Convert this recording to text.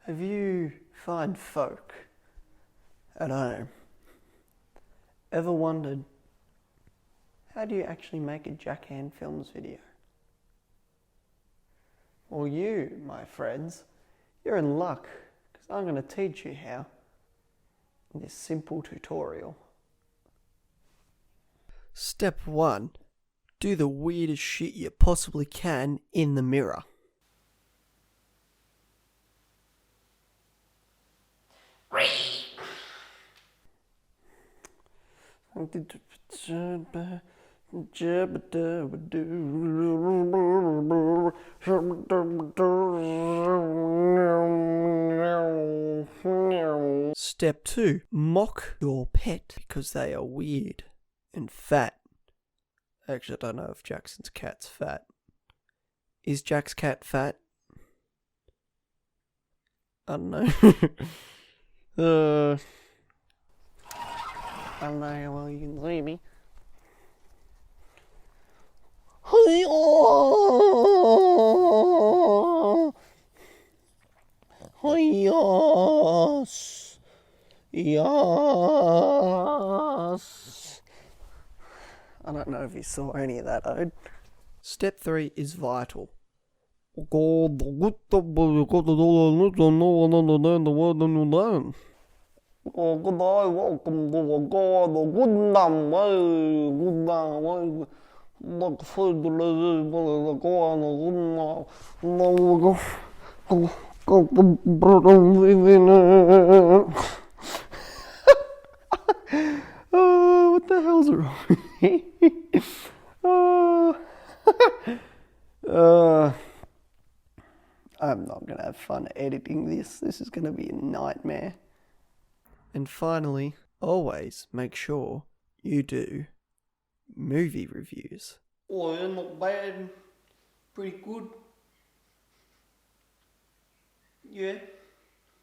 Have you fine folk at home ever wondered, how do you actually make a JakkHaan Films video? Well, you, my friends, you're in luck, because I'm going to teach you how in this simple tutorial. Step 1. Do the weirdest shit you possibly can in the mirror. Step 2. Mock your pet because they are weird and fat. Actually, I don't know if Jackson's cat's fat. Is Jack's cat fat? I don't know. I don't know how well you can see me. Yes. Yes. I don't know if you saw any of that, Ode. Step 3 is vital. Oh, good day, welcome to the God, the good damn way, good damn way. Like food delivery, the God, the oh, what the hell's wrong with me? I'm not gonna have fun editing this. This is gonna be a nightmare. And finally, always make sure you do movie reviews. Oh, yeah, not bad. Pretty good. Yeah.